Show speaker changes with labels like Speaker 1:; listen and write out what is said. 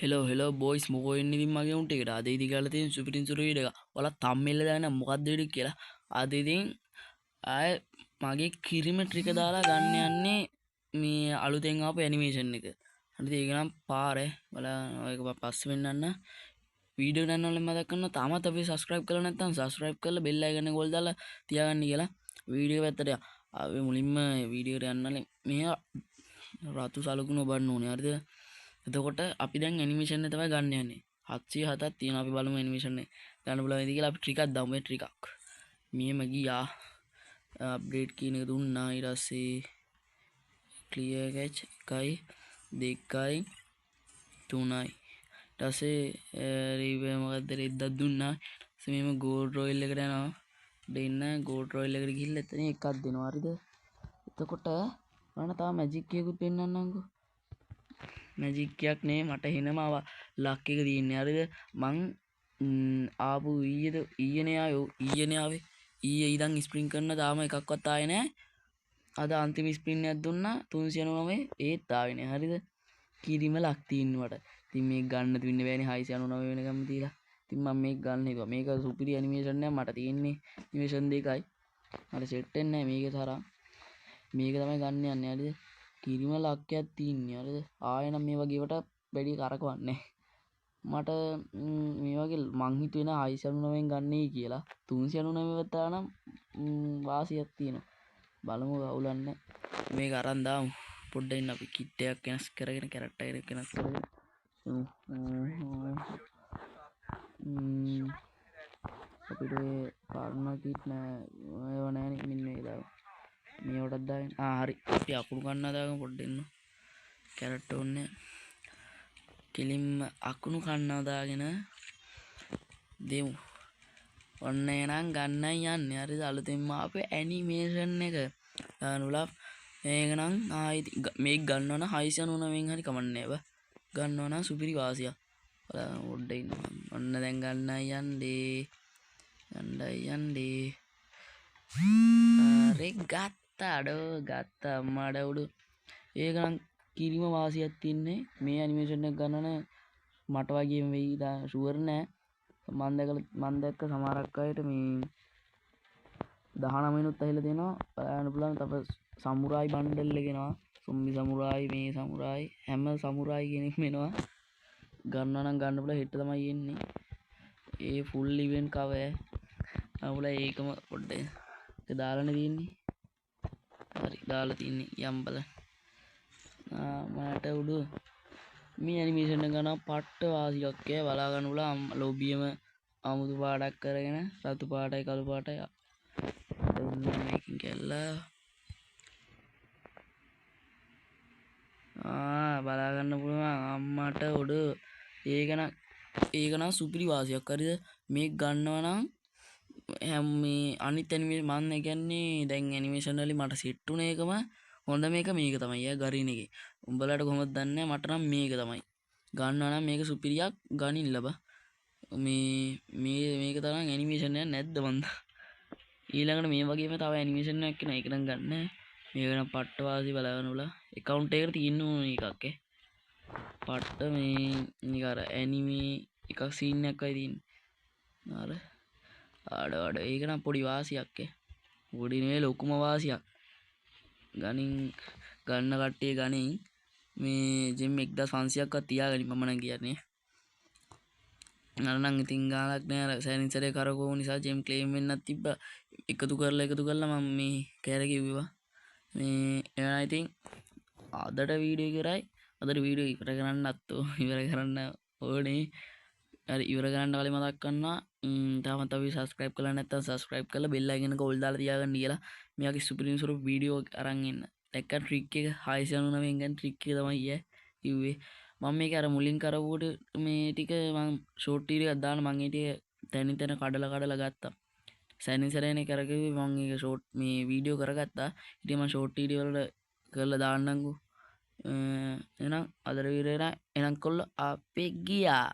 Speaker 1: Hello boys මොකෝ එන්නේ ඉතින් මගේ උන්ට එකට අද ඉතින් කරලා තියෙන සුපිරින් සුරු වීඩියෝ එක. ඔයාලා තම්මෙල්ල දාන්න මොකක්ද වීඩියෝ කියලා. අද ඉතින් ආය මගේ කිරිම ට්‍රික දාලා ගන්න යන්නේ මේ අලුතෙන් ආපු ඇනිමේෂන් එක. හරිද ඒක නම් පාරේ ඔයාලා ඒක පස්සේ වෙන්නන්න වීඩියෝ ගන්න මතක් කරනවා. තාමත් අපි subscribe කරලා නැත්නම් subscribe කරලා bell icon එක ගෝල් දාලා තියාගන්න කියලා. වීඩියෝ පැත්තට අපි මුලින්ම වීඩියෝ එකට යන්න මේ රතු සලකුණ ඔබන්න ඕනේ. හරිද? එතකොට අපි දැන් ඇනිමේෂන් එක තමයි ගන්න යන්නේ. 707ක් තියෙනවා. අපි බලමු ඇනිමේෂන් එක ගන්න පුළුවන් ඉතින් කියලා අපි ට්‍රිකක් දාමු. මේ ට්‍රිකක්. මෙහෙම ගියා. අප්ඩේට් කියන එක දුන්නා. ඊට පස්සේ ක්ලියර් කැච් 1යි 2යි 3යි. ඊට පස්සේ රීවර් මොකද්ද රෙද්දක් දුන්නා. ඊට පස්සේ මෙහෙම ගෝල්ඩ් රොයල් එකට යනවා. දෙන්න ගෝල්ඩ් රොයල් එකට ගිහිල්ලා එතන එකක් දෙනවා. හරිද? එතකොට බලන්න තාම මැජික් එකකුත් පෙන්නන්නම්කෝ. මැජික් එකක් නේ මට හෙනම ලක් එක තියෙන්නේ. හරිද? මං ආපු ඊයේනේ ආවේ. ඊයේ ඉඳන් ස්ප්‍රින් කරන තාම එකක්වත් ආයේ නැහැ. අද අන්තිම ස්ප්‍රින් එකක් දුන්නා 399 ඒත් ආවේ නැහැ. හරිද? කිරිම ලක් තියෙනවට. ඉතින් මේක ගන්න තිබුණේ බෑනේ 699 වෙනකම් තියලා. ඉතින් මම මේක ගන්න හිතුවා. මේක සුපිරි ඇනිමේෂන් එකක් මට තියෙන්නේ. ඇනිමේෂන් දෙකයි. මට සෙට් වෙන්නේ නැහැ මේකේ තරම්. මේක තමයි ගන්න යන්නේ. හරිද? කිරිම ලක්කයක් තියන්නේ. හරිද? ආයෙ නම් මේ වගේවට වැඩි කරකවන්නේ මට මේ වගේ මං හිතුවේ නා 699න් ගන්නයි කියලා. 399 වත්තා නම් වාසියක් තියෙනවා. බලමු අවුලන්නේ. මේක අරන් දාමු. පොඩ්ඩක් ඉන්න අපි කිට් එකක් වෙනස් කරගෙන කැරක්ටර් එකක් වෙනස් කරගෙන අපිට පාරන කිට් නෑ ඒව නෑනේ මෙන්න මේක දාමු. මේවටත් දාගෙන හරි අපි අකුණු ගන්න දාගමු පොඩ්ඩක් ඉන්න. කැරට් ඕනේ කෙලින්ම අකුණු කන්නා දාගෙන දෙමු. ඔන්න එහෙනම් ගන්නයි යන්නේ. හරිද? අලුතෙන්ම ආපු ඇනිමේෂන් එක. නුලා මේක නම් මේක ගන්නවා නම් 699න් හරි කමන්නේ බා. ගන්නවා නම් සුපිරි වාසියක්. පොඩ්ඩක් ඉන්න. ඔන්න දැන් ගන්නයි යන්නේ. අරේ ගත්තා අම්මාඩ උඩු. ඒක නම් කිරිම වාසියක් තියන්නේ. මේ ඇනිමේෂන් එක ගන්නන මට වගේම වෙයි දා ෂුවර් නෑ. මන් දැක්ක සමහරක් අයට මේ 19 නුත් ඇහිලා දෙනවා. බලන්න පුළුවන්. තව සමුරායි බණ්ඩල් එක එනවා. සොම්බි සමුරායි මේ සමුරායි හැම සමුරායි කෙනෙක් වෙනවා. ගන්නවා නම් ගන්න පුළුවන්. හෙට තමයි එන්නේ. ඒ ෆුල් ඉවෙන්ට් කවර්. අවුල ඒකම පොඩ්ඩක් ඒක දාලානේ තියෙන්නේ. හරි දාලා තින්නේ යම් බලන්න. මට උඩු මේ ඇනිමේෂන් එක ගන්න පට්ට වාසියක් ඈ බලා ගන්න පුළුවන්. ලොබියම අමුතු පාටක් කරගෙන රතු පාටයි කළු පාටයි මේකින් කැල්ලා බලා ගන්න පුළුවන් අම්මට උඩු ඒක නම් සුපිරි වාසියක්. හරිද? මේක ගන්නවා නම් හැම මේ අනිත් ඇනිමේෂන් මම කියන්නේ දැන් ඇනිමේෂන් වලින් මට සෙට් උනේ එකම හොඳ මේක තමයි ගරින් එකේ. උඹලට කොහොමද දන්නේ? මට නම් මේක තමයි. ගන්නවා නම් මේක සුපිරියක් ගනින්න ලබා. මේක තරම් ඇනිමේෂන් එකක් නැද්ද මන්ද? ඊළඟට මේ වගේම තව ඇනිමේෂන් එකක් කෙනා ඒක නම් ගන්න. මේක නම් පට්ට වාසි බලන්න උලා. account එකට තියෙන්න ඕන එකක් ඈ. පට්ට මේ නික අර ඇනිමේ එකක් සීන් එකක් වයි තියෙන්නේ. අර ඒක නම් පොඩි වාසියක් ඈ. පොඩි නෙවෙයි ලොකුම වාසියක්. ගන්න කට්ටිය ගනින් මේ ජෙම් 1500ක්වත් තියාගනි මම නම් කියන්නේ. නරනම් ඉතින් ගානක් නෑ. අර සෑනින්සරේ කරකවපු නිසා ජෙම් ක්ලේම් වෙන්නත් තිබ්බා. එකතු කරලා මම මේ කෑර කිව්වා. මේ එනවා ඉතින් අදට වීඩියෝ ඉවරයි. අදට වීඩියෝ ඉවර කරන්න ඕනේ. හරි ඉවර කරන්න කලින් මතක් කරනවා තාමත් අපි subscribe කරලා නැත්නම් subscribe කරලා bell icon එක ඕල් දාලා තියාගන්න කියලා. මෙයාගේ සුපිරිම සුපිරි වීඩියෝ අරන් එන්න. දැක්ක ට්‍රික් එක 699 ගන්න ට්‍රික් එක තමයි කිව්වේ. මම මේක අර මුලින් කරවුවට මේ ටික මම ෂෝට් වීඩියෝ එකක් දාන්න මම ඒ ටික තැනින් තැන කඩලා ගත්තා. සෑනින්සරේනේ කරකිව්වේ මම ඒක ෂෝට් මේ වීඩියෝ කරගත්තා. ඉතින් මම ෂෝට් වීඩියෝ වල කරලා දාන්නම්කෝ. එහෙනම් අදට වීඩියෝ එක එනම් කොල්ල අපේ ගියා.